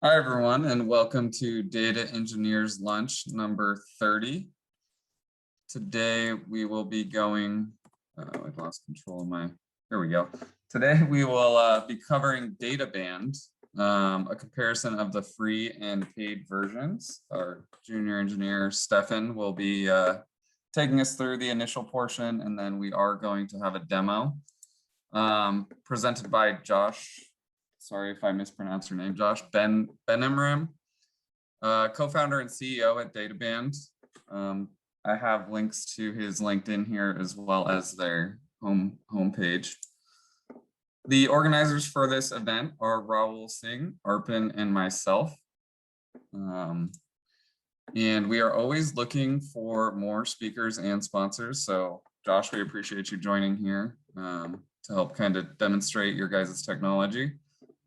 Hi, everyone, and welcome to Data Engineers Lunch number 30. Today, we will be going, I lost control of my, here we go. Today, we will be covering Databand, a comparison of the free and paid versions. Our junior engineer, Stefan, will be taking us through the initial portion, and then we are going to have a demo presented by Josh. Sorry if I mispronounced your name, Josh. Ben Emram, co-founder and CEO at Databand. I have links to his LinkedIn here as well as their homepage. The organizers for this event are Rahul Singh, Arpan, and myself. And we are always looking for more speakers and sponsors. So Josh, we appreciate you joining here to help kind of demonstrate your guys' technology.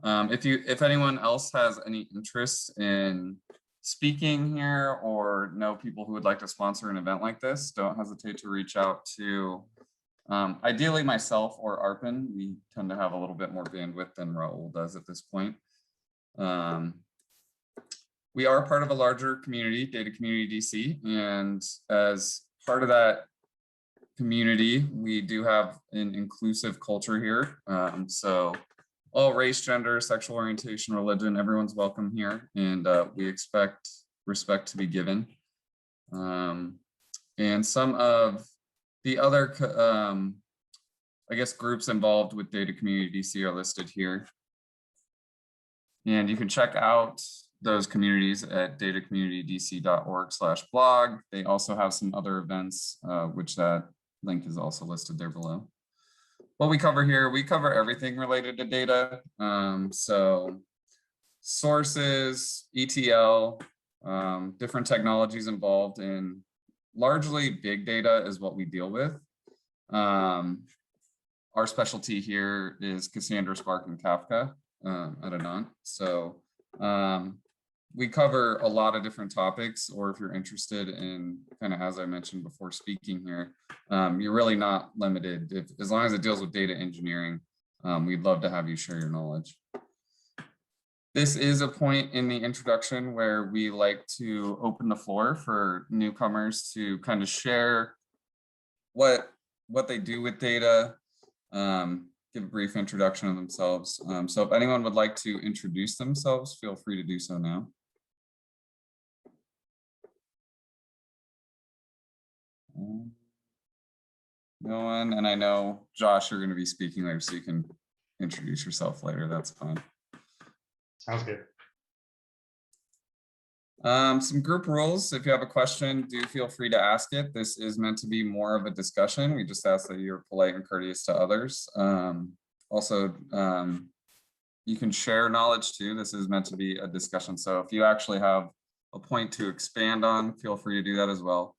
If anyone else has any interest in speaking here or know people who would like to sponsor an event like this, don't hesitate to reach out to ideally myself or Arpan. We tend to have a little bit more bandwidth than Raul does at this point. We are part of a larger community, Data Community DC, and as part of that community, we do have an inclusive culture here. So all race, gender, sexual orientation, religion, everyone's welcome here, and we expect respect to be given. And some of the other, I guess, groups involved with Data Community DC are listed here. And you can check out those communities at datacommunitydc.org/blog. They also have some other events, which that link is also listed there below. What we cover here, we cover everything related to data. So sources, ETL, different technologies involved in largely big data is what we deal with. Our specialty here is Cassandra, Spark, and Kafka at Anant. So we cover a lot of different topics, or if you're interested in kind of, as I mentioned before speaking here, you're really not limited. As long as it deals with data engineering, we'd love to have you share your knowledge. This is a point in the introduction where we like to open the floor for newcomers to kind of share what they do with data, give a brief introduction of themselves. So if anyone would like to introduce themselves, feel free to do so now. No one, and I know Josh, you're going to be speaking later, so you can introduce yourself later. That's fine. Sounds good. Some group rules. If you have a question, do feel free to ask it. This is meant to be more of a discussion. We just ask that you're polite and courteous to others. Also, you can share knowledge too. This is meant to be a discussion. So if you actually have a point to expand on, feel free to do that as well.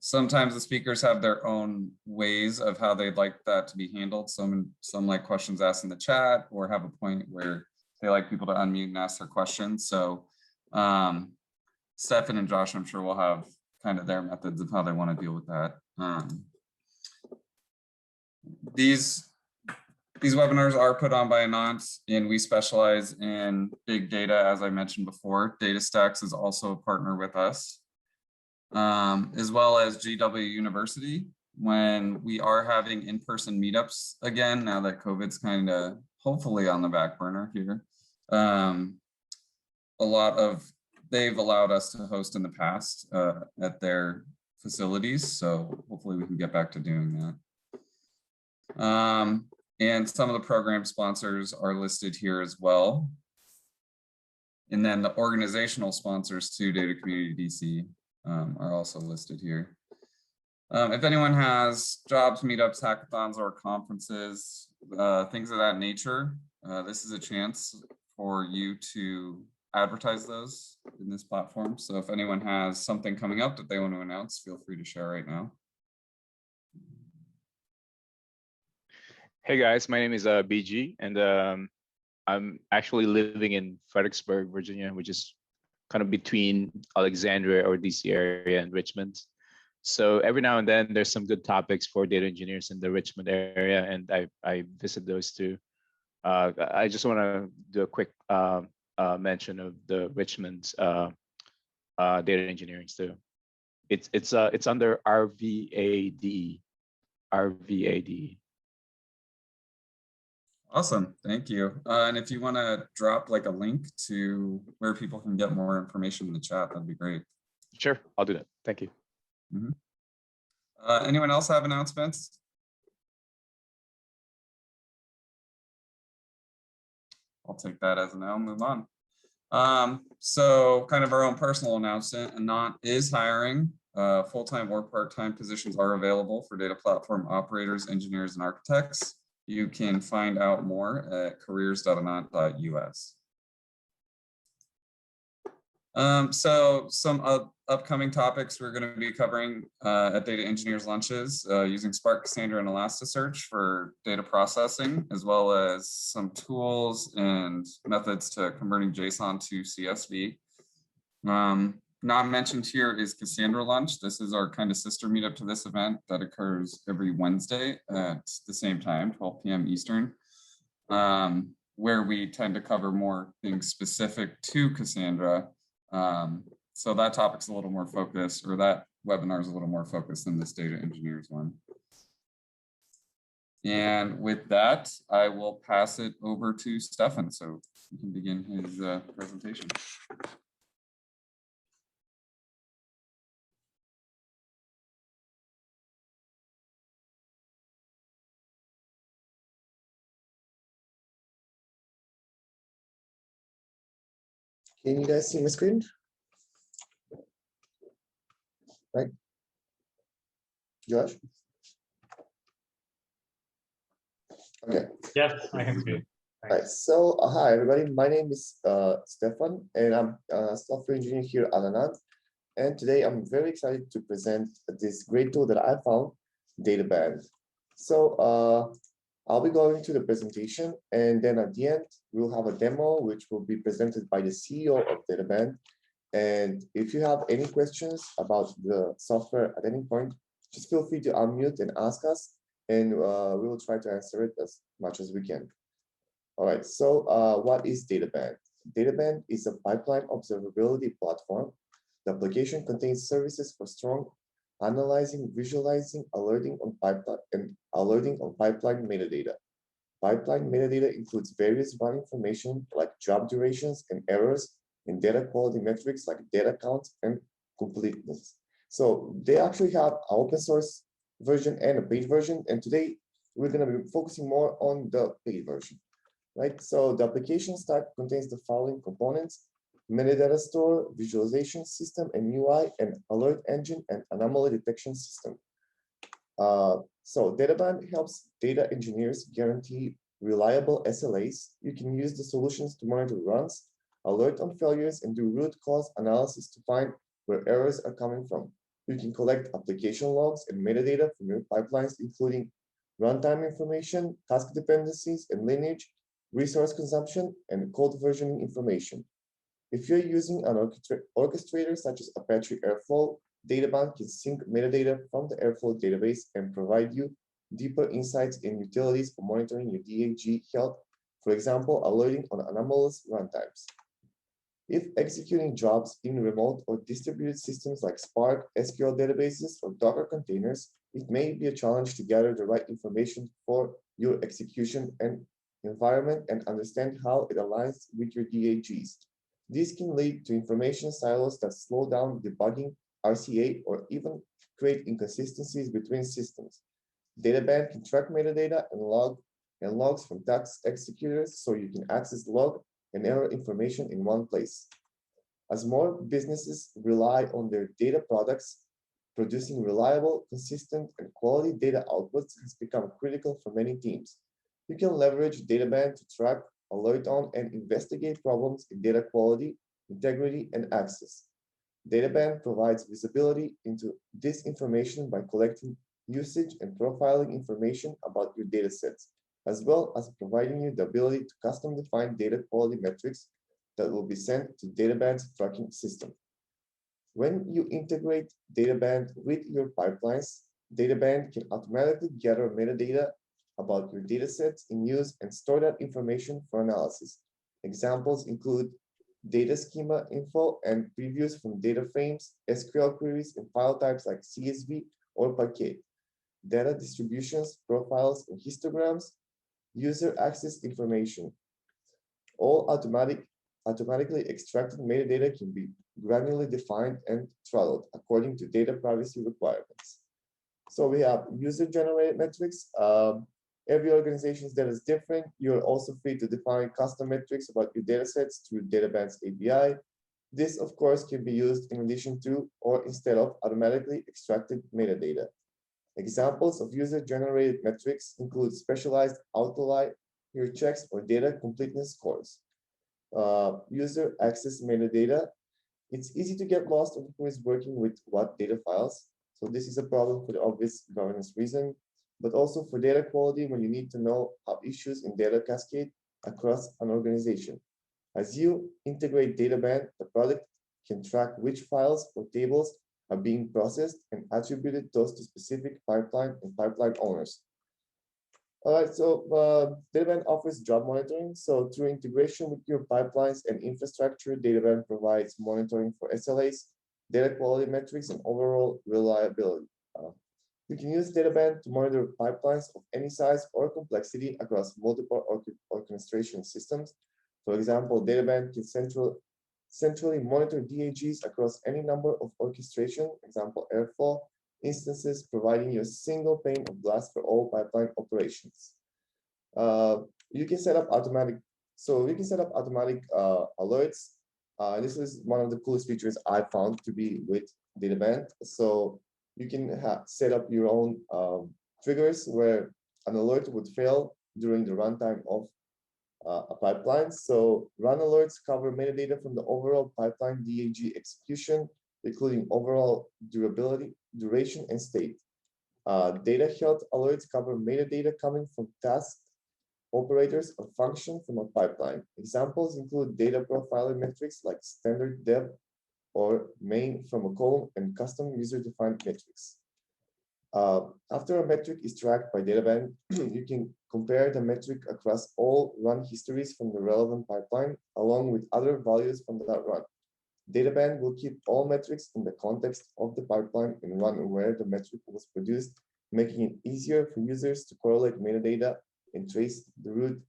Sometimes the speakers have their own ways of how they'd like that to be handled. Some like questions asked in the chat, or have a point where they like people to unmute and ask their questions. So Stefan and Josh, I'm sure will have kind of their methods of how they want to deal with that. These webinars are put on by Anant, and we specialize in big data, as I mentioned before. DataStax is also a partner with us, as well as GW University, when we are having in-person meetups again, now that COVID's kind of hopefully on the back burner here. They've allowed us to host in the past at their facilities, so hopefully we can get back to doing that. And some of the program sponsors are listed here as well. And then the organizational sponsors to Data Community DC are also listed here. If anyone has jobs, meetups, hackathons, or conferences, things of that nature, this is a chance for you to advertise those in this platform. So if anyone has something coming up that they want to announce, feel free to share right now. Hey guys, my name is BG, and I'm actually living in Fredericksburg, Virginia, which is kind of between Alexandria or DC area and Richmond. So every now and then there's some good topics for data engineers in the Richmond area, and I visit those too. I just want to do a quick mention of the Richmond's data engineering too. It's under RVADE. RVADE. Awesome, thank you. And if you want to drop like a link to where people can get more information in the chat, that'd be great. Sure, I'll do that. Thank you. Anyone else have announcements? I'll take that as a no, move on. So kind of our own personal announcement, Anant is hiring. Full-time or part-time positions are available for data platform operators, engineers, and architects. You can find out more at careers.anant.us. So some upcoming topics we're going to be covering at Data Engineers Lunches, using Spark, Cassandra, and Elasticsearch for data processing, as well as some tools and methods to converting JSON to CSV. Not mentioned here is Cassandra Lunch. This is our kind of sister meetup to this event that occurs every Wednesday at the same time, 12 p.m. Eastern, where we tend to cover more things specific to Cassandra. So that topic's a little more focused, or that webinar is a little more focused than this data engineers one. And with that, I will pass it over to Stefan, so he can begin his presentation. Can you guys see my screen? Right? Josh? Okay. Yes, I can see it. All right. So, hi everybody. My name is Stefan, and I'm a software engineer here at Anant. And today I'm very excited to present this great tool that I found, Databand. So, I'll be going to the presentation, and then at the end, we'll have a demo, which will be presented by the CEO of Databand. And if you have any questions about the software at any point, just feel free to unmute and ask us, and we will try to answer it as much as we can. All right, so what is Databand? Databand is a pipeline observability platform. The application contains services for strong analyzing, visualizing, alerting on pipeline metadata. Pipeline metadata includes various raw information like job durations and errors, and data quality metrics like data count and completeness. So they actually have an open source version and a paid version, and today we're going to be focusing more on the paid version, right? So the application stack contains the following components: metadata store, visualization system and UI, and alert engine and anomaly detection system. So Databand helps data engineers guarantee reliable SLAs. You can use the solutions to monitor runs, alert on failures, and do root cause analysis to find where errors are coming from. You can collect application logs and metadata from your pipelines, including runtime information, task dependencies and lineage, resource consumption, and code versioning information. If you're using an orchestrator such as Apache Airflow, Databand can sync metadata from the Airflow database and provide you deeper insights and utilities for monitoring your DAG health, for example, alerting on anomalous runtimes. If executing jobs in remote or distributed systems like Spark, SQL databases, or Docker containers, it may be a challenge to gather the right information for your execution and environment and understand how it aligns with your DAGs. This can lead to information silos that slow down debugging, RCA, or even create inconsistencies between systems. Databand can track metadata and logs from task executors, so you can access log and error information in one place. As more businesses rely on their data products, producing reliable, consistent, and quality data outputs has become critical for many teams. You can leverage Databand to track, alert on, and investigate problems in data quality, integrity, and access. Databand provides visibility into this information by collecting usage and profiling information about your datasets, as well as providing you the ability to custom define data quality metrics that will be sent to Databand's tracking system. When you integrate Databand with your pipelines, Databand can automatically gather metadata about your datasets in use and store that information for analysis. Examples include data schema info and previews from data frames, SQL queries, and file types like CSV or Parquet, data distributions, profiles, and histograms, user access information. All automatically extracted metadata can be granularly defined and throttled according to data privacy requirements. So we have user-generated metrics. Every organization's data is different. You're also free to define custom metrics about your data sets through Databand's API. This, of course, can be used in addition to or instead of automatically extracted metadata. Examples of user-generated metrics include specialized outlier checks or data completeness scores. User access metadata. It's easy to get lost on who is working with what data files. So this is a problem for the obvious governance reason, but also for data quality when you need to know how issues in data cascade across an organization. As you integrate Databand, the product can track which files or tables are being processed and attributed those to specific pipeline and pipeline owners. All right, so Databand offers job monitoring. So through integration with your pipelines and infrastructure, Databand provides monitoring for SLAs, data quality metrics, and overall reliability. You can use Databand to monitor pipelines of any size or complexity across multiple orchestration systems. For example, Databand can centrally monitor DAGs across any number of orchestration, example Airflow, instances, providing you a single pane of glass for all pipeline operations. You can set up automatic alerts. This is one of the coolest features I found to be with Databand. So you can set up your own triggers where an alert would fail during the runtime of a pipeline. So run alerts cover metadata from the overall pipeline DAG execution, including overall durability, duration, and state. Data health alerts cover metadata coming from tasks, operators, or function from a pipeline. Examples include data profiler metrics like standard dev or main from a column and custom user-defined metrics. After a metric is tracked by Databand, you can compare the metric across all run histories from the relevant pipeline, along with other values from that run. Databand will keep all metrics in the context of the pipeline and run where the metric was produced, making it easier for users to correlate metadata and trace the root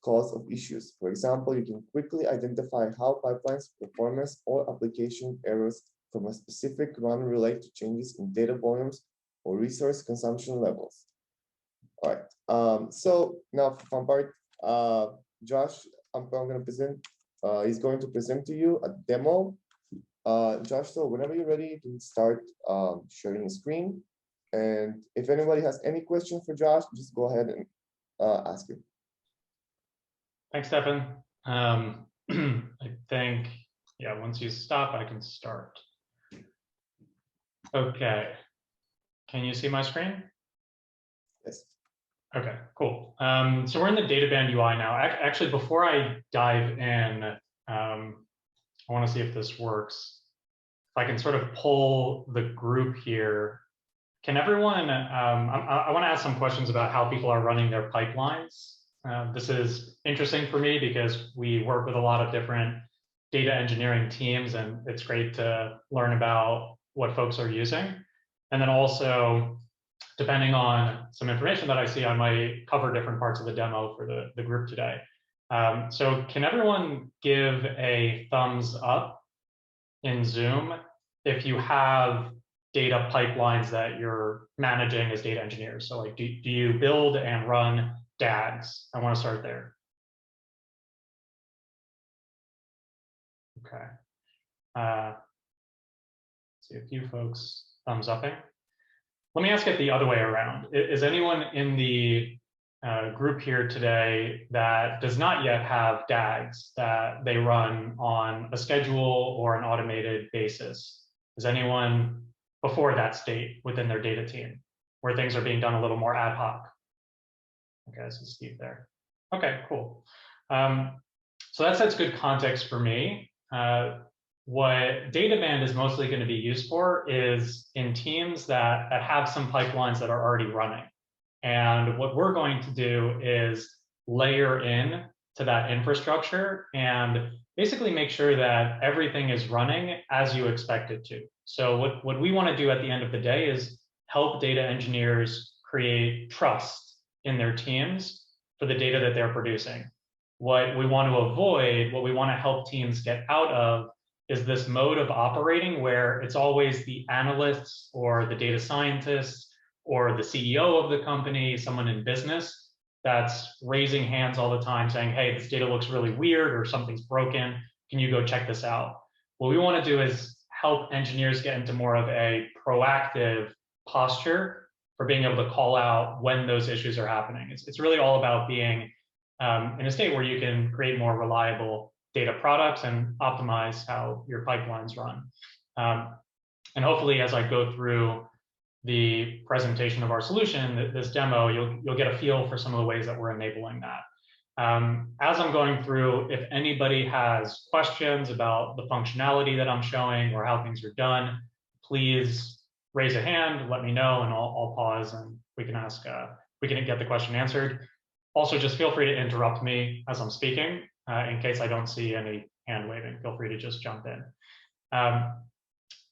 cause of issues. For example, you can quickly identify how pipelines, performance, or application errors from a specific run relate to changes in data volumes or resource consumption levels. All right, so now for fun part, Josh, I'm going to present. He's going to present to you a demo. Josh, so whenever you're ready, you can start sharing the screen. And if anybody has any question for Josh, just go ahead and ask him. Thanks, Stefan. I think, yeah, once you stop, I can start. Okay. Can you see my screen? Yes. Okay, cool. So we're in the Databand UI now. Actually, before I dive in, I want to see if this works. If I can sort of pull the group here. Can everyone, I want to ask some questions about how people are running their pipelines. This is interesting for me because we work with a lot of different data engineering teams, and it's great to learn about what folks are using. And then also, depending on some information that I see, I might cover different parts of the demo for the group today. So can everyone give a thumbs up in Zoom if you have data pipelines that you're managing as data engineers? So like, do you build and run DAGs? I want to start there. Okay. See a few folks thumbs upping. Let me ask it the other way around. Is anyone in the group here today that does not yet have DAGs that they run on a schedule or an automated basis? Is anyone before that state within their data team where things are being done a little more ad hoc? Okay, so Steve there. Okay, cool. So that sets good context for me. What Databand is mostly going to be used for is in teams that have some pipelines that are already running. And what we're going to do is layer in to that infrastructure and basically make sure that everything is running as you expect it to. So what we want to do at the end of the day is help data engineers create trust in their teams for the data that they're producing. What we want to avoid, what we want to help teams get out of, is this mode of operating where it's always the analysts or the data scientists or the CEO of the company, someone in business, that's raising hands all the time saying, hey, this data looks really weird or something's broken. Can you go check this out? What we want to do is help engineers get into more of a proactive posture for being able to call out when those issues are happening. It's really all about being in a state where you can create more reliable data products and optimize how your pipelines run. And hopefully, as I go through the presentation of our solution, this demo, you'll get a feel for some of the ways that we're enabling that. As I'm going through, if anybody has questions about the functionality that I'm showing or how things are done, please raise a hand, let me know, and I'll pause and we can ask, we can get the question answered. Also, just feel free to interrupt me as I'm speaking in case I don't see any hand waving. Feel free to just jump in.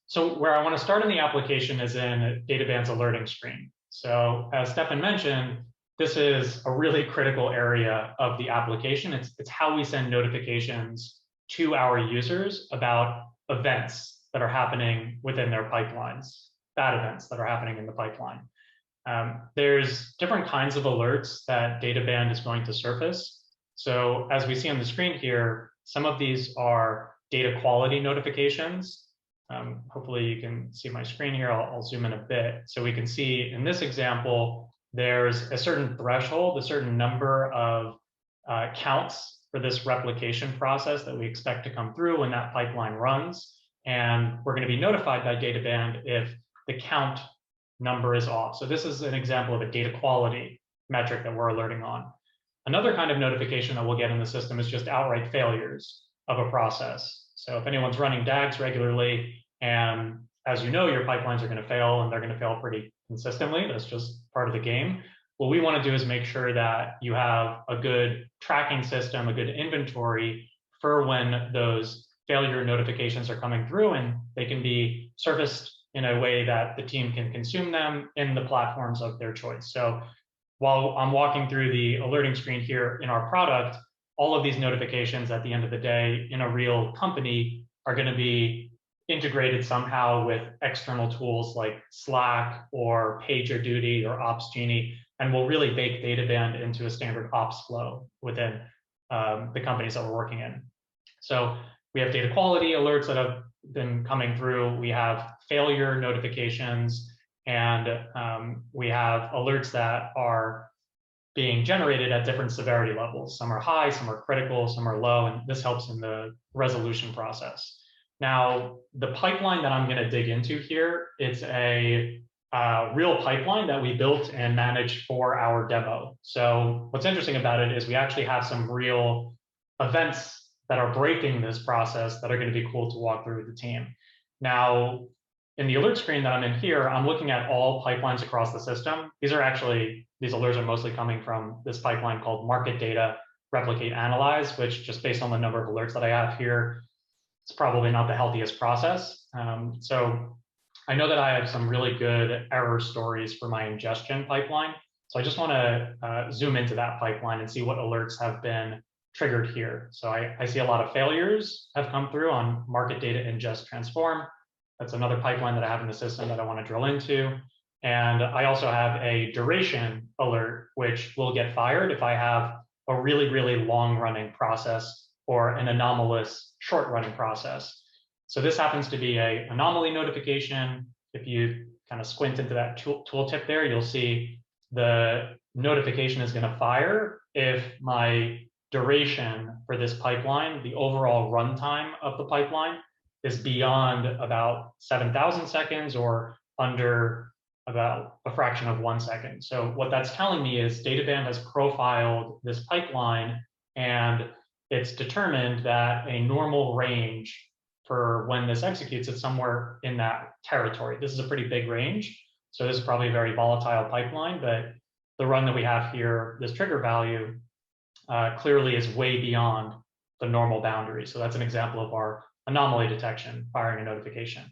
So where I want to start in the application is in Databand's alerting screen. So as Stefan mentioned, this is a really critical area of the application. It's how we send notifications to our users about events that are happening within their pipelines, bad events that are happening in the pipeline. There's different kinds of alerts that Databand is going to surface. So as we see on the screen here, some of these are data quality notifications. Hopefully you can see my screen here. I'll zoom in a bit. So we can see in this example, there's a certain threshold, a certain number of counts for this replication process that we expect to come through when that pipeline runs. And we're going to be notified by Databand if the count number is off. So this is an example of a data quality metric that we're alerting on. Another kind of notification that we'll get in the system is just outright failures of a process. So if anyone's running DAGs regularly, and as you know, your pipelines are going to fail, and they're going to fail pretty consistently. That's just part of the game. What we want to do is make sure that you have a good tracking system, a good inventory for when those failure notifications are coming through, and they can be surfaced in a way that the team can consume them in the platforms of their choice. So while I'm walking through the alerting screen here in our product, all of these notifications at the end of the day in a real company are going to be integrated somehow with external tools like Slack or PagerDuty or OpsGenie, and we'll really bake Databand into a standard ops flow within the companies that we're working in. So we have data quality alerts that have been coming through. We have failure notifications, and we have alerts that are being generated at different severity levels. Some are high, some are critical, some are low, and this helps in the resolution process. Now, the pipeline that I'm going to dig into here, it's a real pipeline that we built and managed for our demo. So what's interesting about it is we actually have some real events that are breaking this process that are going to be cool to walk through with the team. Now, in the alert screen that I'm in here, I'm looking at all pipelines across the system. These alerts are mostly coming from this pipeline called Market Data Replicate Analyze, which just based on the number of alerts that I have here, it's probably not the healthiest process. So I know that I have some really good error stories for my ingestion pipeline. So I just want to zoom into that pipeline and see what alerts have been triggered here. So I see a lot of failures have come through on Market Data Ingest Transform. That's another pipeline that I have in the system that I want to drill into. And I also have a duration alert, which will get fired if I have a really, really long running process or an anomalous short running process. So this happens to be an anomaly notification. If you kind of squint into that tooltip there, you'll see the notification is going to fire if my duration for this pipeline, the overall runtime of the pipeline, is beyond about 7,000 seconds or under about a fraction of 1 second. So what that's telling me is Databand has profiled this pipeline, and it's determined that a normal range for when this executes is somewhere in that territory. This is a pretty big range. So this is probably a very volatile pipeline, but the run that we have here, this trigger value, clearly is way beyond the normal boundary. So that's an example of our anomaly detection, firing a notification.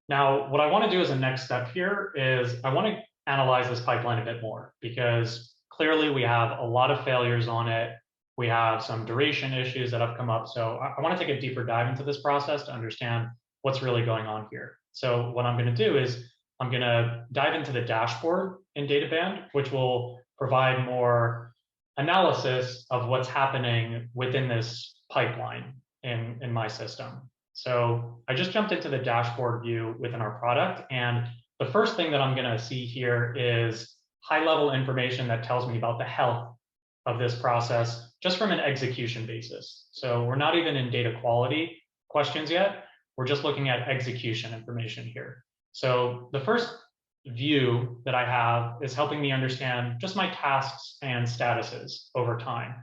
Now, what I want to do as a next step here is I want to analyze this pipeline a bit more, because clearly we have a lot of failures on it. We have some duration issues that have come up. So I want to take a deeper dive into this process to understand what's really going on here. So what I'm going to do is I'm going to dive into the dashboard in Databand, which will provide more analysis of what's happening within this pipeline in my system. So I just jumped into the dashboard view within our product. And the first thing that I'm going to see here is high-level information that tells me about the health of this process, just from an execution basis. So we're not even in data quality questions yet. We're just looking at execution information here. So the first view that I have is helping me understand just my tasks and statuses over time.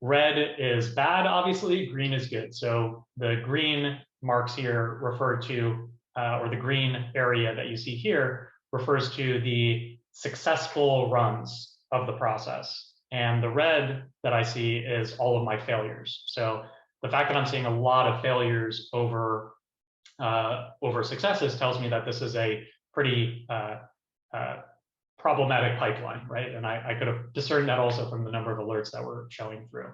Red is bad, obviously, green is good. So the green marks here refer to, or the green area that you see here refers to the successful runs of the process. And the red that I see is all of my failures. So the fact that I'm seeing a lot of failures over successes tells me that this is a pretty problematic pipeline, right? And I could have discerned that also from the number of alerts that were showing through.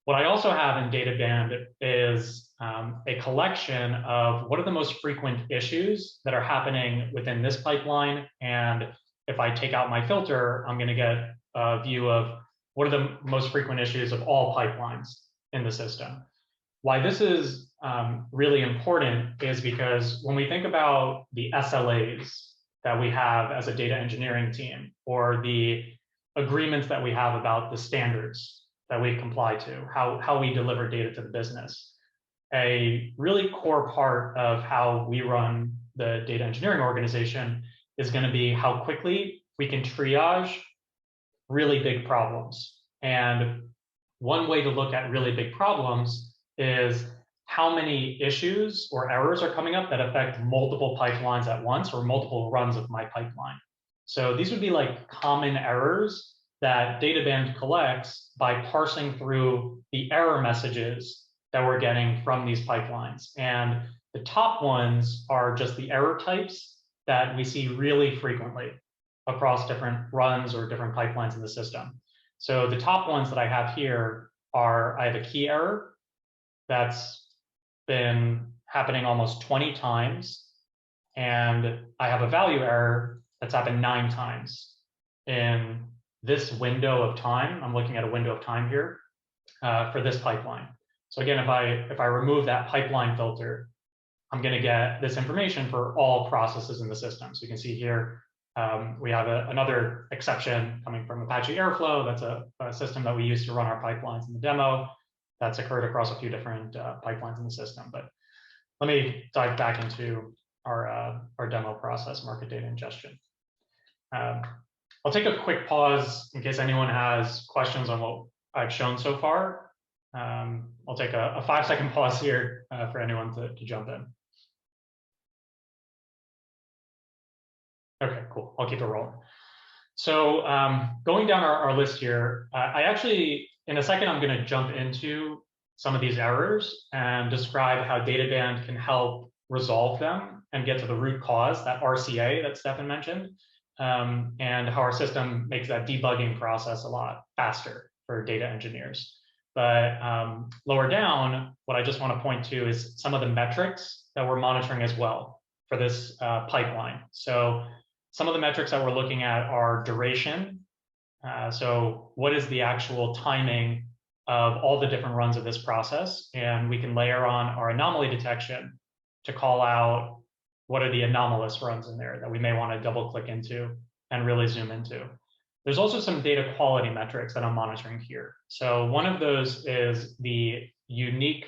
What I also have in Databand is a collection of what are the most frequent issues that are happening within this pipeline. And if I take out my filter, I'm going to get a view of what are the most frequent issues of all pipelines in the system. Why this is really important is because when we think about the SLAs that we have as a data engineering team, or the agreements that we have about the standards that we comply to, how we deliver data to the business, a really core part of how we run the data engineering organization is going to be how quickly we can triage really big problems. And one way to look at really big problems is how many issues or errors are coming up that affect multiple pipelines at once, or multiple runs of my pipeline. So these would be like common errors that Databand collects by parsing through the error messages that we're getting from these pipelines. And the top ones are just the error types that we see really frequently across different runs or different pipelines in the system. So the top ones that I have here are, I have a key error that's been happening almost 20 times. And I have a value error that's happened 9 times in this window of time. I'm looking at a window of time here for this pipeline. So again, if I remove that pipeline filter, I'm going to get this information for all processes in the system. So you can see here, we have another exception coming from Apache Airflow. That's a system that we use to run our pipelines in the demo. That's occurred across a few different pipelines in the system. But let me dive back into our demo process, market data ingestion. I'll take a quick pause in case anyone has questions on what I've shown so far. I'll take a 5-second pause here for anyone to jump in. Okay, cool. I'll keep it rolling. So going down our list here, I actually, in a second, I'm going to jump into some of these errors and describe how Databand can help resolve them and get to the root cause, that RCA that Stefan mentioned, and how our system makes that debugging process a lot faster for data engineers. But lower down, what I just want to point to is some of the metrics that we're monitoring as well for this pipeline. So some of the metrics that we're looking at are duration. So what is the actual timing of all the different runs of this process? And we can layer on our anomaly detection to call out what are the anomalous runs in there that we may want to double click into and really zoom into. There's also some data quality metrics that I'm monitoring here. So one of those is the unique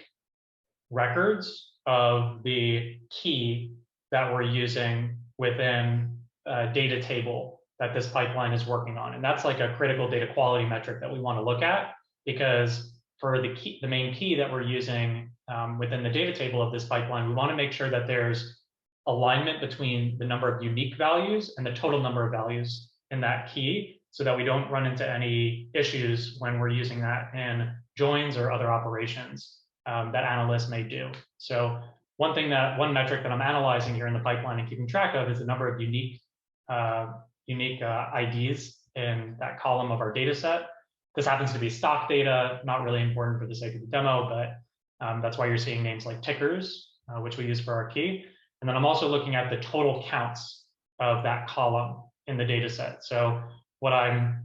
records of the key that we're using within a data table that this pipeline is working on. And that's like a critical data quality metric that we want to look at, because for the main key that we're using within the data table of this pipeline, we want to make sure that there's alignment between the number of unique values and the total number of values in that key, so that we don't run into any issues when we're using that in joins or other operations that analysts may do. So one metric that I'm analyzing here in the pipeline and keeping track of is the number of unique IDs in that column of our data set. This happens to be stock data, not really important for the sake of the demo, but that's why you're seeing names like tickers, which we use for our key. And then I'm also looking at the total counts of that column in the data set. So what I'm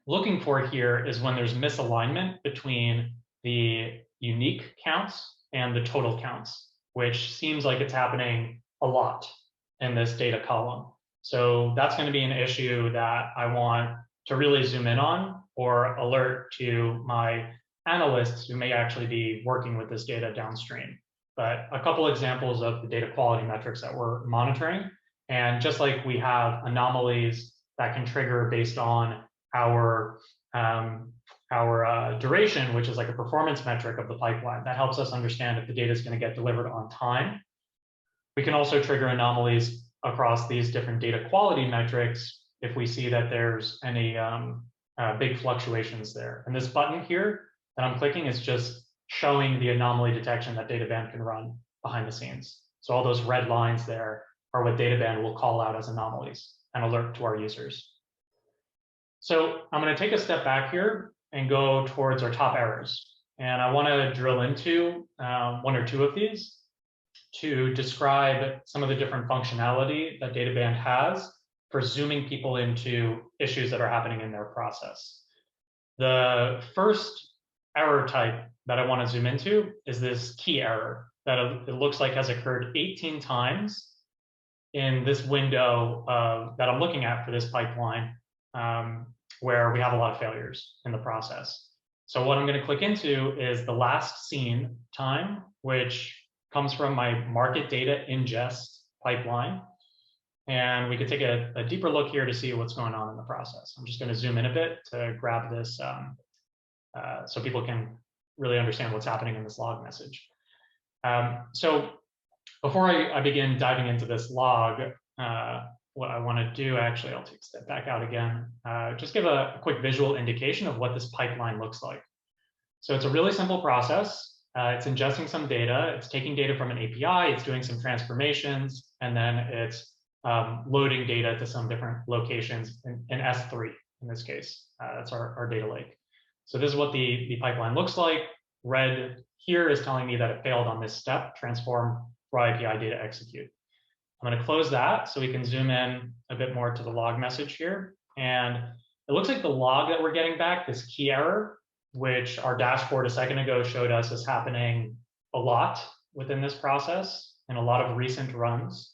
looking for here is when there's misalignment between the unique counts and the total counts, which seems like it's happening a lot in this data column. So that's going to be an issue that I want to really zoom in on or alert to my analysts who may actually be working with this data downstream. But a couple examples of the data quality metrics that we're monitoring. And just like we have anomalies that can trigger based on our duration, which is like a performance metric of the pipeline, that helps us understand if the data is going to get delivered on time. We can also trigger anomalies across these different data quality metrics if we see that there's any big fluctuations there. And this button here that I'm clicking is just showing the anomaly detection that Databand can run behind the scenes. So all those red lines there are what Databand will call out as anomalies and alert to our users. So I'm going to take a step back here and go towards our top errors. And I want to drill into one or two of these to describe some of the different functionality that Databand has for zooming people into issues that are happening in their process. The first error type that I want to zoom into is this key error that it looks like has occurred 18 times in this window that I'm looking at for this pipeline, where we have a lot of failures in the process. So what I'm going to click into is the last seen time, which comes from my market data ingest pipeline. And we could take a deeper look here to see what's going on in the process. I'm just going to zoom in a bit to grab this so people can really understand what's happening in this log message. So before I begin diving into this log, what I want to do, actually, I'll take a step back out again, just give a quick visual indication of what this pipeline looks like. So it's a really simple process. It's ingesting some data, it's taking data from an API, it's doing some transformations, and then it's loading data to some different locations in S3 in this case. That's our data lake. So this is what the pipeline looks like. Red here is telling me that it failed on this step, transform raw API data execute. I'm going to close that so we can zoom in a bit more to the log message here. And it looks like the log that we're getting back, this key error, which our dashboard a second ago showed us is happening a lot within this process in a lot of recent runs.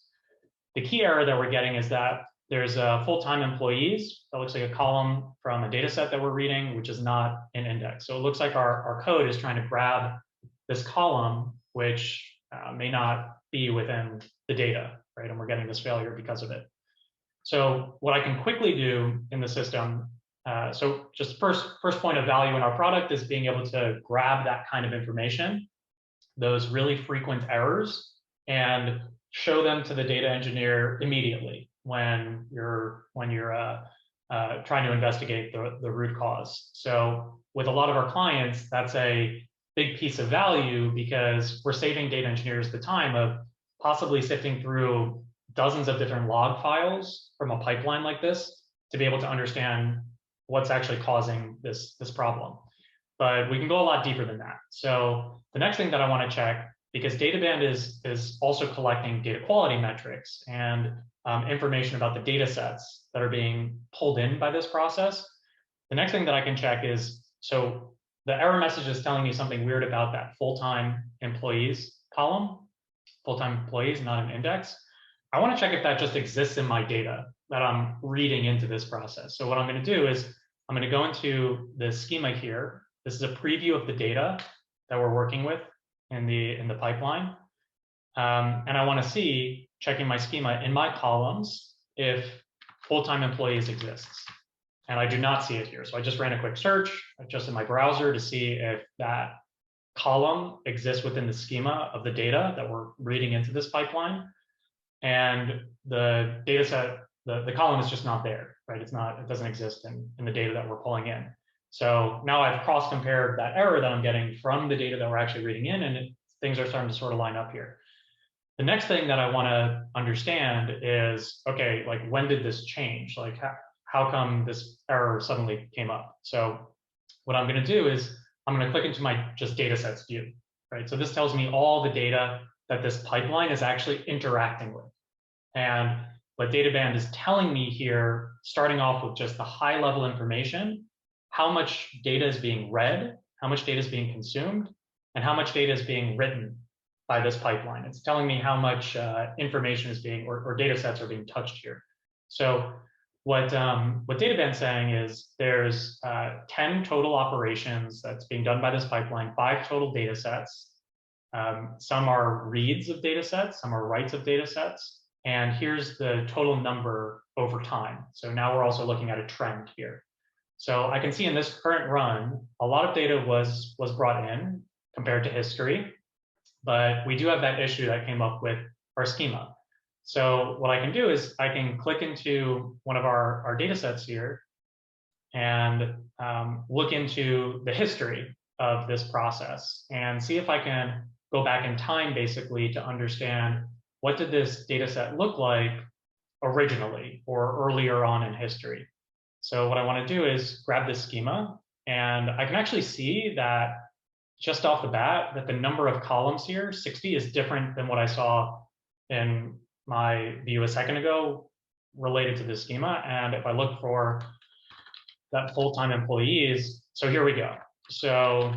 The key error that we're getting is that there's full-time employees. That looks like a column from a data set that we're reading, which is not an index. So it looks like our code is trying to grab this column, which may not be within the data, right? And we're getting this failure because of it. So what I can quickly do in the system, so just first point of value in our product is being able to grab that kind of information, those really frequent errors, and show them to the data engineer immediately when you're trying to investigate the root cause. So with a lot of our clients, that's a big piece of value because we're saving data engineers the time of possibly sifting through dozens of different log files from a pipeline like this to be able to understand what's actually causing this problem. But we can go a lot deeper than that. So the next thing that I want to check, because Databand is also collecting data quality metrics and information about the data sets that are being pulled in by this process. The next thing that I can check is, so the error message is telling me something weird about that full-time employees column, full-time employees, not an index. I want to check if that just exists in my data that I'm reading into this process. So what I'm going to do is I'm going to go into the schema here. This is a preview of the data that we're working with in the pipeline. And I want to see, checking my schema in my columns, if full-time employees exists. And I do not see it here. So I just ran a quick search just in my browser to see if that column exists within the schema of the data that we're reading into this pipeline. And the data set, the column is just not there, right? It doesn't exist in the data that we're pulling in. So now I've cross-compared that error that I'm getting from the data that we're actually reading in, and things are starting to sort of line up here. The next thing that I want to understand is, okay, like when did this change? Like how come this error suddenly came up? So what I'm going to do is I'm going to click into my just data sets view, right? So this tells me all the data that this pipeline is actually interacting with. And what Databand is telling me here, starting off with just the high level information, how much data is being read, how much data is being consumed, and how much data is being written by this pipeline. It's telling me how much information is being, or data sets are being touched here. So what Databand's saying is there's 10 total operations that's being done by this pipeline, 5 total data sets. Some are reads of data sets, some are writes of data sets. And here's the total number over time. So now we're also looking at a trend here. So I can see in this current run, a lot of data was brought in compared to history, but we do have that issue that came up with our schema. So what I can do is I can click into one of our data sets here and look into the history of this process and see if I can go back in time basically to understand what did this data set look like originally or earlier on in history. So what I want to do is grab this schema, and I can actually see that just off the bat that the number of columns here, 60, is different than what I saw in my view a second ago related to this schema. And if I look for that full-time employees, so here we go. So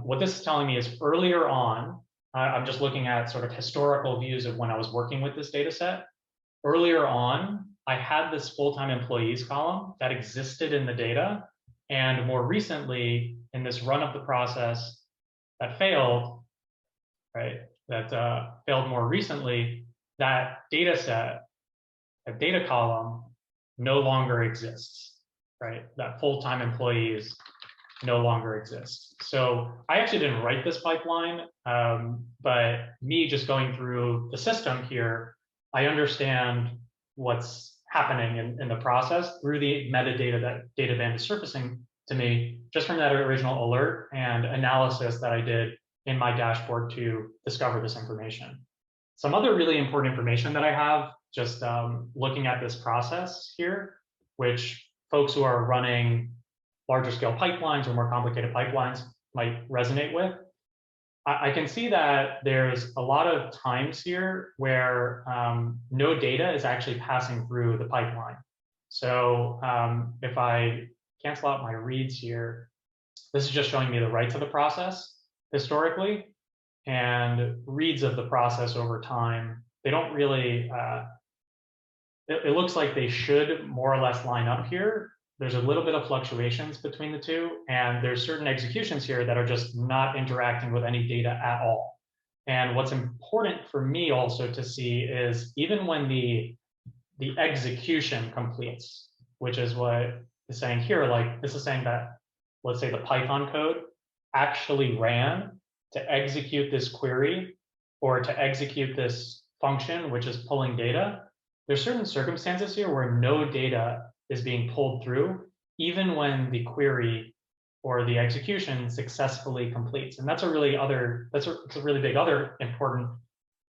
what this is telling me is earlier on, I'm just looking at sort of historical views of when I was working with this data set. Earlier on, I had this full-time employees column that existed in the data. And more recently, in this run of the process that failed, right, that failed more recently, that data set, that data column no longer exists, right? That full-time employees no longer exists. So I actually didn't write this pipeline, but me just going through the system here, I understand what's happening in the process through the metadata that Databand is surfacing to me just from that original alert and analysis that I did in my dashboard to discover this information. Some other really important information that I have just looking at this process here, which folks who are running larger scale pipelines or more complicated pipelines might resonate with. I can see that there's a lot of times here where no data is actually passing through the pipeline. So if I cancel out my reads here, this is just showing me the writes of the process historically, and reads of the process over time. They don't really, it looks like they should more or less line up here. There's a little bit of fluctuations between the two, and there's certain executions here that are just not interacting with any data at all. And what's important for me also to see is even when the execution completes, which is what it's saying here, like this is saying that, let's say the Python code actually ran to execute this query or to execute this function, which is pulling data. There's certain circumstances here where no data is being pulled through, even when the query or the execution successfully completes. And that's a really big other important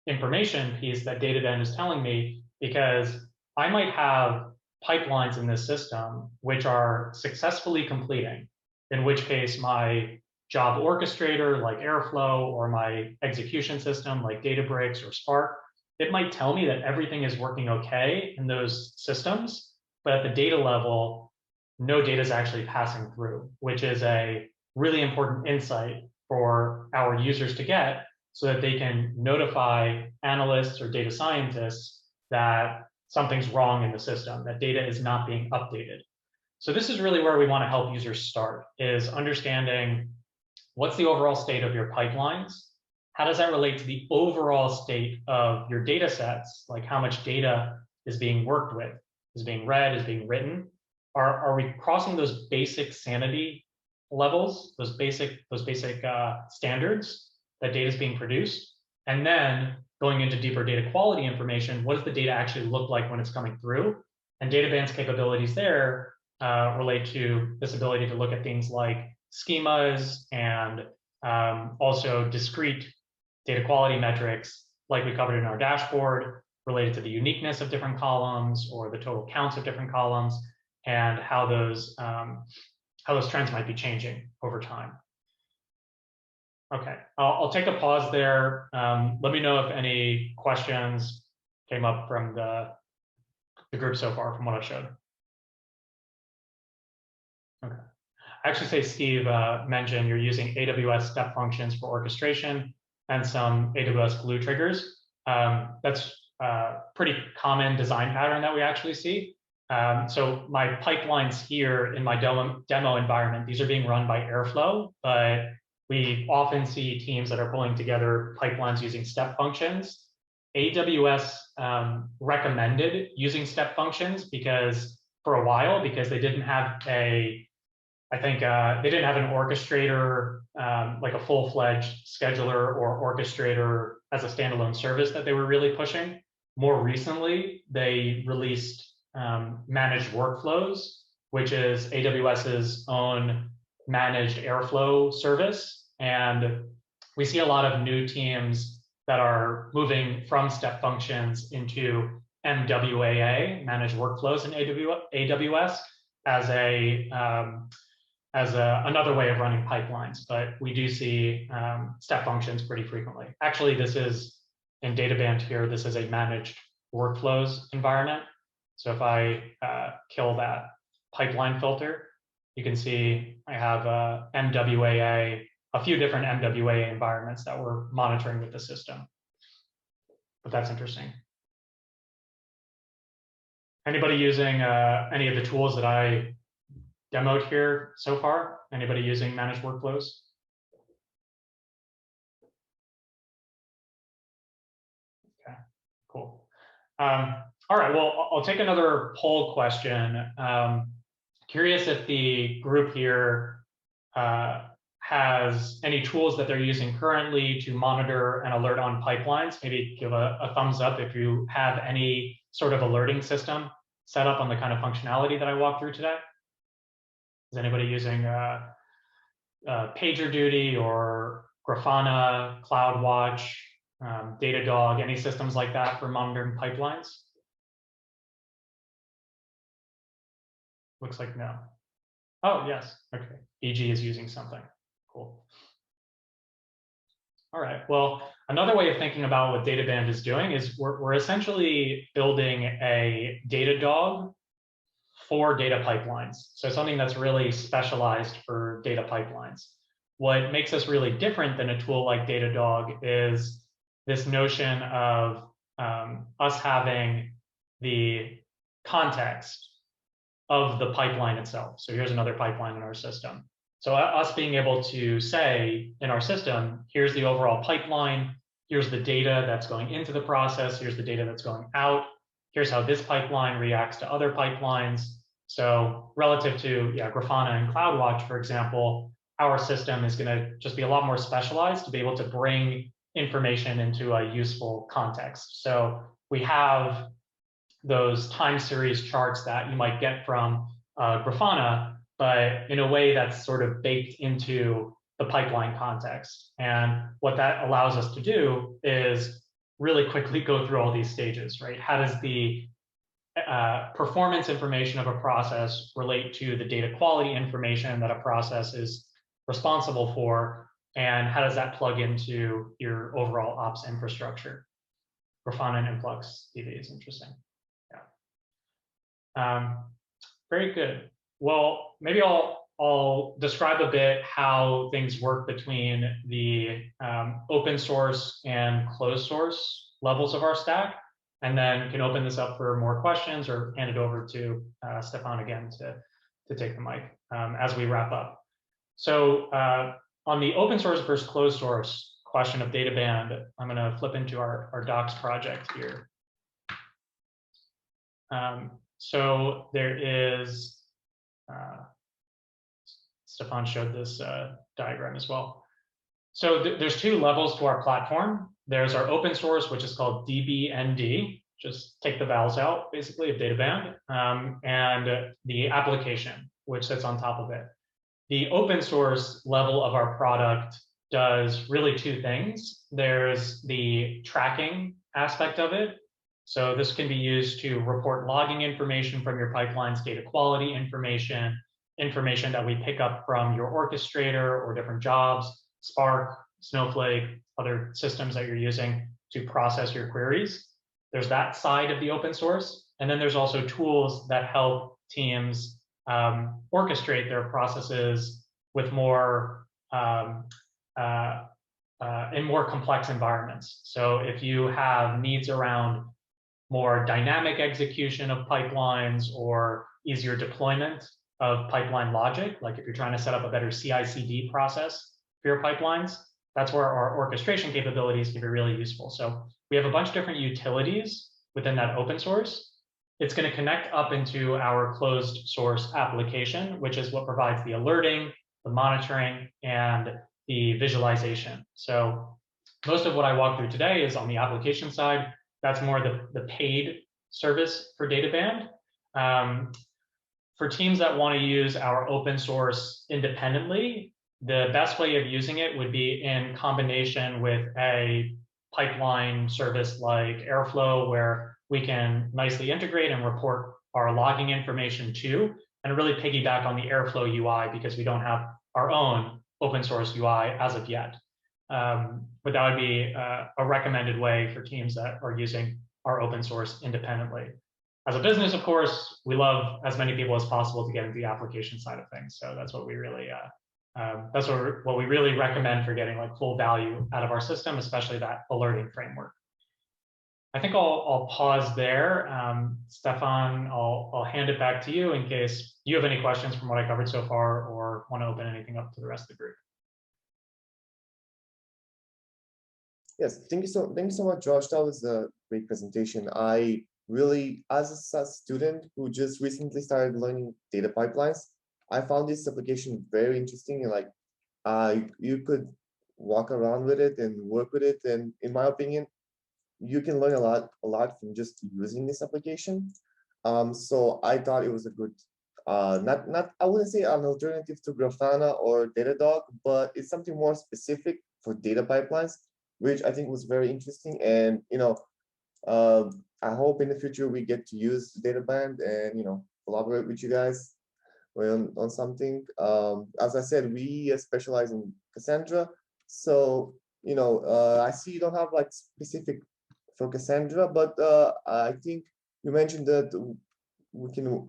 information piece that Databand is telling me, because I might have pipelines in this system which are successfully completing, in which case my job orchestrator like Airflow or my execution system like Databricks or Spark, it might tell me that everything is working okay in those systems, but at the data level, no data is actually passing through, which is a really important insight for our users to get so that they can notify analysts or data scientists that something's wrong in the system, that data is not being updated. So this is really where we want to help users start, is understanding what's the overall state of your pipelines? How does that relate to the overall state of your data sets? Like how much data is being worked with, is being read, is being written? Are we crossing those basic sanity levels, those basic standards that data is being produced? And then going into deeper data quality information, what does the data actually look like when it's coming through? And Databand's capabilities there relate to this ability to look at things like schemas and also discrete data quality metrics, like we covered in our dashboard, related to the uniqueness of different columns or the total counts of different columns, and how those trends might be changing over time. Okay, I'll take a pause there. Let me know if any questions came up from the group so far from what I've showed. Okay. Actually, say Steve mentioned you're using AWS step functions for orchestration and some AWS glue triggers. That's a pretty common design pattern that we actually see. So my pipelines here in my demo environment, these are being run by Airflow, but we often see teams that are pulling together pipelines using step functions. AWS recommended using step functions because for a while, because they didn't have they didn't have an orchestrator, like a full-fledged scheduler or orchestrator as a standalone service that they were really pushing. More recently, they released managed workflows, which is AWS's own managed Airflow service. And we see a lot of new teams that are moving from step functions into MWAA, managed workflows in AWS, as another way of running pipelines. But we do see step functions pretty frequently. Actually, this is in Databand here, this is a managed workflows environment. So if I kill that pipeline filter, you can see I have MWAA, a few different MWAA environments that we're monitoring with the system. But that's interesting. Anybody using any of the tools that I demoed here so far? Anybody using managed workflows? Okay, cool. All right, well, I'll take another poll question. Curious if the group here has any tools that they're using currently to monitor and alert on pipelines. Maybe give a thumbs up if you have any sort of alerting system set up on the kind of functionality that I walked through today. Is anybody using PagerDuty or Grafana, CloudWatch, Datadog, any systems like that for monitoring pipelines? Looks like no. Oh, yes. Okay. BG is using something. Cool. All right. Well, another way of thinking about what Databand is doing is we're essentially building a Datadog for data pipelines. So something that's really specialized for data pipelines. What makes us really different than a tool like Datadog is this notion of us having the context of the pipeline itself. So here's another pipeline in our system. So us being able to say in our system, here's the overall pipeline, here's the data that's going into the process, here's the data that's going out, here's how this pipeline reacts to other pipelines. So relative to Grafana and CloudWatch, for example, our system is going to just be a lot more specialized to be able to bring information into a useful context. So we have those time series charts that you might get from Grafana, but in a way that's sort of baked into the pipeline context. And what that allows us to do is really quickly go through all these stages, right? How does the performance information of a process relate to the data quality information that a process is responsible for? And how does that plug into your overall ops infrastructure? Grafana and Influx DB is interesting. Yeah. Very good. Well, maybe I'll describe a bit how things work between the open source and closed source levels of our stack, and then can open this up for more questions or hand it over to Stefan again to take the mic as we wrap up. So on the open source versus closed source question of Databand, I'm going to flip into our docs project here. So there is, Stefan showed this diagram as well. So there's two levels to our platform. There's our open source, which is called DBND, just take the vowels out, basically, of Databand, and the application, which sits on top of it. The open source level of our product does really two things. There's the tracking aspect of it. So this can be used to report logging information from your pipelines, data quality information, information that we pick up from your orchestrator or different jobs, Spark, Snowflake, other systems that you're using to process your queries. There's that side of the open source. And then there's also tools that help teams orchestrate their processes with more in more complex environments. So if you have needs around more dynamic execution of pipelines or easier deployment of pipeline logic, like if you're trying to set up a better CI/CD process for your pipelines, that's where our orchestration capabilities can be really useful. So we have a bunch of different utilities within that open source. It's going to connect up into our closed source application, which is what provides the alerting, the monitoring, and the visualization. So most of what I walked through today is on the application side. That's more the paid service for Databand. For teams that want to use our open source independently, the best way of using it would be in combination with a pipeline service like Airflow, where we can nicely integrate and report our logging information to, and really piggyback on the Airflow UI because we don't have our own open source UI as of yet. But that would be a recommended way for teams that are using our open source independently. As a business, of course, we love as many people as possible to get into the application side of things. So that's what we really what we really recommend for getting like full value out of our system, especially that alerting framework. I think I'll pause there. Stefan, I'll hand it back to you in case you have any questions from what I covered so far or want to open anything up to the rest of the group. Yes, thank you so much, Josh. That was a great presentation. I really, as a student who just recently started learning data pipelines, I found this application very interesting, and like you could walk around with it and work with it. And in my opinion, you can learn a lot from just using this application. So I thought it was a good, not I wouldn't say an alternative to Grafana or Datadog, but it's something more specific for data pipelines, which I think was very interesting. And I hope in the future we get to use Databand and collaborate with you guys on something. As I said, we specialize in Cassandra, so I see you don't have like specific for Cassandra, but I think you mentioned that we can.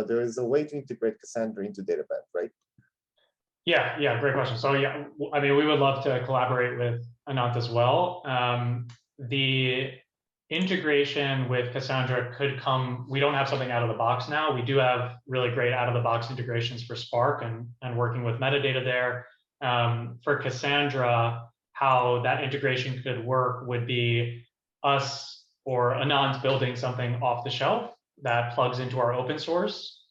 There is a way to integrate Cassandra into Databand, right? Yeah, great question. So yeah, I mean, we would love to collaborate with Anant as well. The integration with Cassandra could come. We don't have something out of the box now. We do have really great out of the box integrations for Spark and working with metadata there. For Cassandra, how that integration could work would be us or Anant building something off the shelf that plugs into our open source,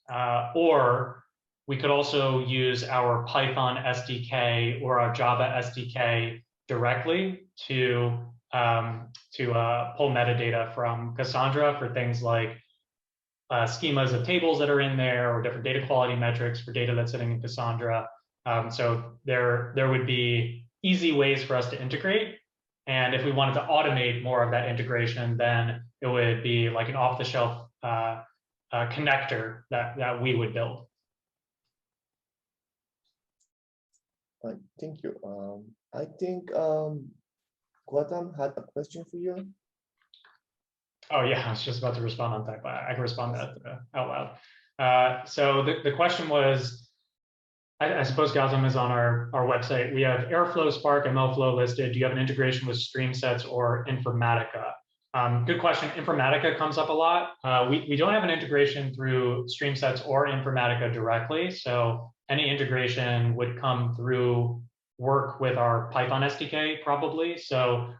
or we could also use our Python SDK or our Java SDK directly to pull metadata from Cassandra for things like schemas of tables that are in there or different data quality metrics for data that's sitting in Cassandra. So there would be easy ways for us to integrate. And if we wanted to automate more of that integration, then it would be like an off-the-shelf connector that we would build. Thank you. I think Gautam had a question for you. Oh yeah, I was just about to respond on that, but I can respond to that out loud. So the question was, I suppose Gautam is on our website. We have Airflow, Spark, MLflow listed. Do you have an integration with StreamSets or Informatica? Good question. Informatica comes up a lot. We don't have an integration through StreamSets or Informatica directly. So any integration would come through work with our Python SDK probably. So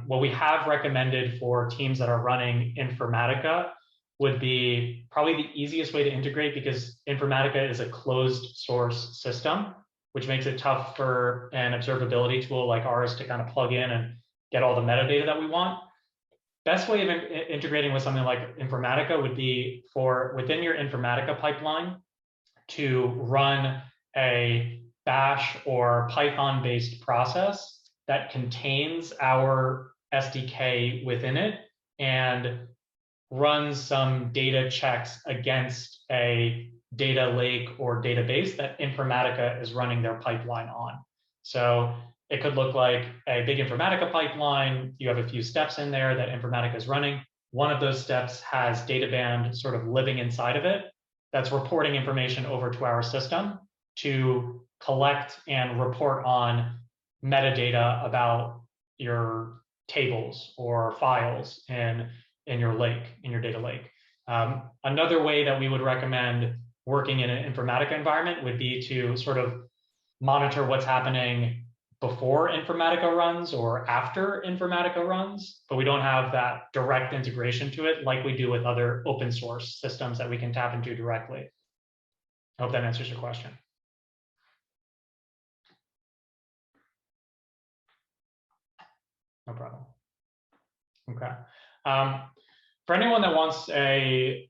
what we have recommended for teams that are running Informatica would be probably the easiest way to integrate, because Informatica is a closed source system, which makes it tough for an observability tool like ours to kind of plug in and get all the metadata that we want. best way of integrating with something like Informatica would be for within your Informatica pipeline to run a Bash or Python-based process that contains our SDK within it and runs some data checks against a data lake or database that Informatica is running their pipeline on. So it could look like a big Informatica pipeline. You have a few steps in there that Informatica is running. One of those steps has Databand sort of living inside of it that's reporting information over to our system to collect and report on metadata about your tables or files in your lake, in your data lake. Another way that we would recommend working in an Informatica environment would be to sort of monitor what's happening before Informatica runs or after Informatica runs, but we don't have that direct integration to it like we do with other open source systems that we can tap into directly. I hope that answers your question. No problem. Okay. For anyone that wants a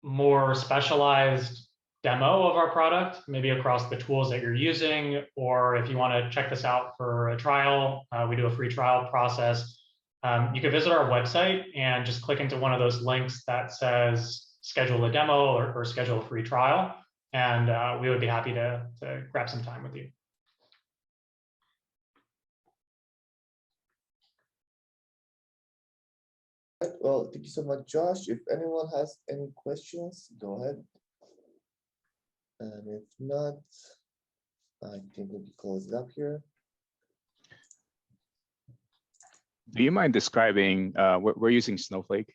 more specialized demo of our product, maybe across the tools that you're using, or if you want to check this out for a trial, we do a free trial process. You can visit our website and just click into one of those links that says schedule a demo or schedule a free trial. And we would be happy to grab some time with you. Well, thank you so much, Josh. If anyone has any questions, go ahead. And if not, I think we can close it up here. Do you mind describing, we're using Snowflake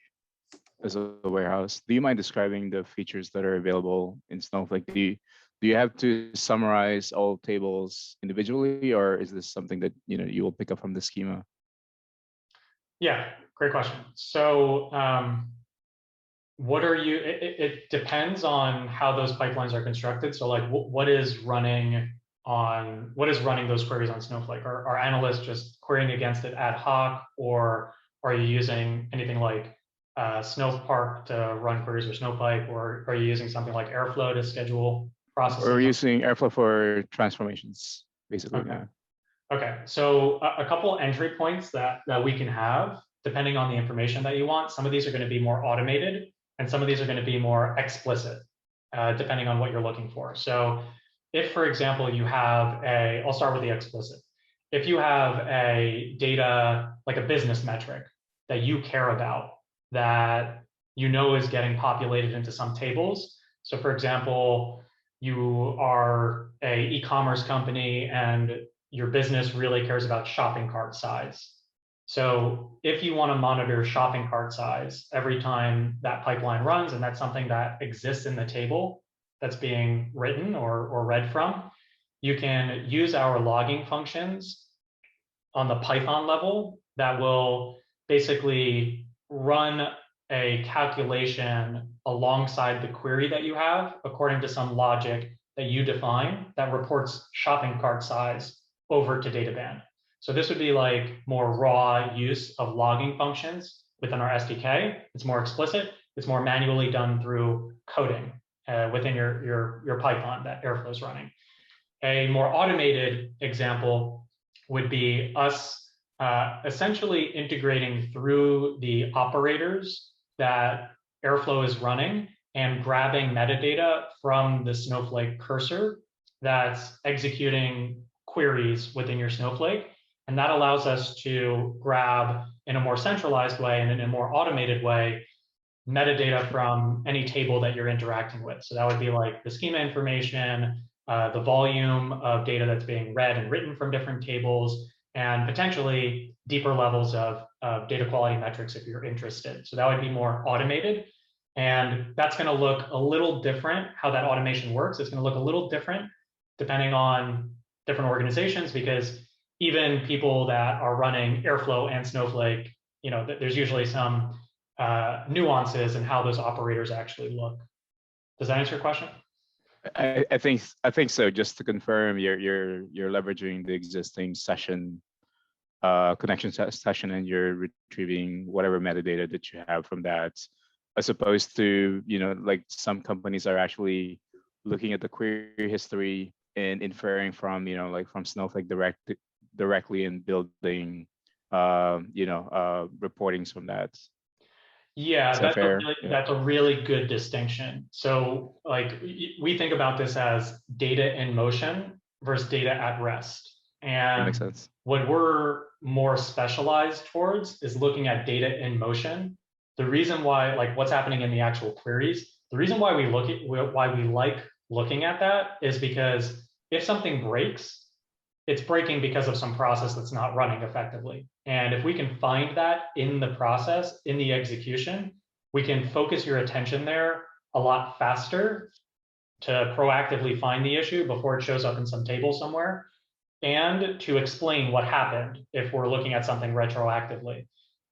as a warehouse. Do you mind describing the features that are available in Snowflake? Do you have to summarize all tables individually, or is this something that you will pick up from the schema? Yeah, great question. So it depends on how those pipelines are constructed. So like what is running those queries on Snowflake? Are analysts just querying against it ad hoc, or are you using anything like Snowpark to run queries or Snowpipe, or are you using something like Airflow to schedule processing? We're using Airflow for transformations, basically. Okay. Yeah. Okay, so a couple entry points that we can have, depending on the information that you want. Some of these are going to be more automated, and some of these are going to be more explicit, depending on what you're looking for. So if, for example, you have I'll start with the explicit. If you have a data, like a business metric that you care about, that is getting populated into some tables. So for example, you are a e-commerce company and your business really cares about shopping cart size. So if you want to monitor shopping cart size every time that pipeline runs, and that's something that exists in the table that's being written or read from, you can use our logging functions on the Python level that will basically run a calculation alongside the query that you have according to some logic that you define that reports shopping cart size over to Databand. So this would be like more raw use of logging functions within our SDK. It's more explicit. It's more manually done through coding within your pipeline that Airflow is running. A more automated example would be us essentially integrating through the operators that Airflow is running and grabbing metadata from the Snowflake cursor that's executing queries within your Snowflake. And that allows us to grab in a more centralized way and in a more automated way metadata from any table that you're interacting with. So that would be like the schema information, the volume of data that's being read and written from different tables, and potentially deeper levels of data quality metrics if you're interested. So that would be more automated. And that's going to look a little different. How that automation works, it's going to look a little different depending on different organizations, because even people that are running Airflow and Snowflake, there's usually some nuances in how those operators actually look. Does that answer your question? I think so. Just to confirm, you're leveraging the existing session connection session and you're retrieving whatever metadata that you have from that, as opposed to, like some companies are actually looking at the query history and inferring from, like from Snowflake directly and building, reportings from that. Yeah, Is that that's a really good distinction. So like we think about this as data in motion versus data at rest. That And makes sense. what we're more specialized towards is looking at data in motion. The reason why, like what's happening in the actual queries, the reason why we like looking at that is because if something breaks, it's breaking because of some process that's not running effectively. And if we can find that in the process, in the execution, we can focus your attention there a lot faster to proactively find the issue before it shows up in some table somewhere, and to explain what happened if we're looking at something retroactively.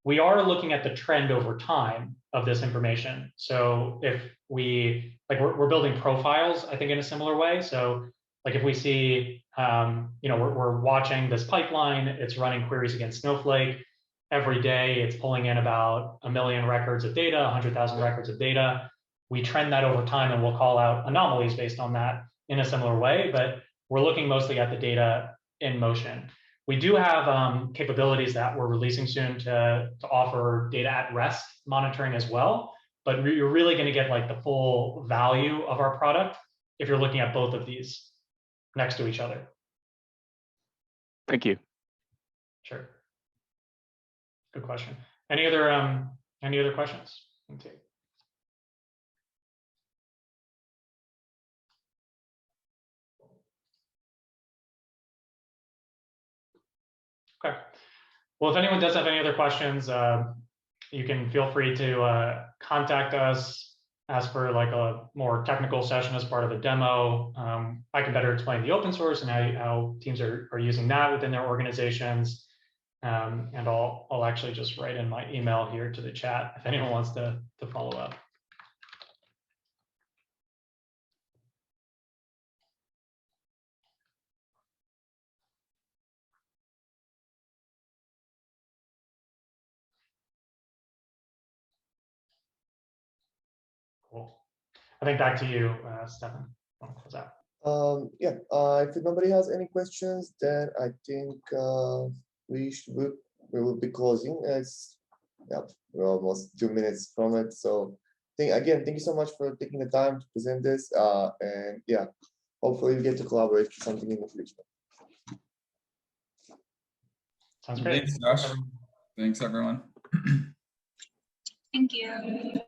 We are looking at the trend over time of this information. So if we're building profiles, I think in a similar way. So like if we see, we're watching this pipeline, it's running queries against Snowflake. Every day it's pulling in about 1 million records of data, 100,000 records of data. We trend that over time and we'll call out anomalies based on that in a similar way, but we're looking mostly at the data in motion. We do have capabilities that we're releasing soon to offer data at rest monitoring as well, but you're really going to get like the full value of our product if you're looking at both of these next to each other. Thank you. Sure. Good question. Any other questions? Okay. Okay. Well, if anyone does have any other questions, you can feel free to contact us, ask for like a more technical session as part of a demo. I can better explain the open source and how teams are using that within their organizations. And I'll actually just write in my email here to the chat if anyone wants to follow up. Cool. I think back to you, Stefan. Want to close out? If nobody has any questions, then I think we will be closing. We're almost 2 minutes from it. So thank you so much for taking the time to present this. And yeah, hopefully we get to collaborate for something in the future. Sounds great. Thanks, Josh. Thanks, everyone. Thank you.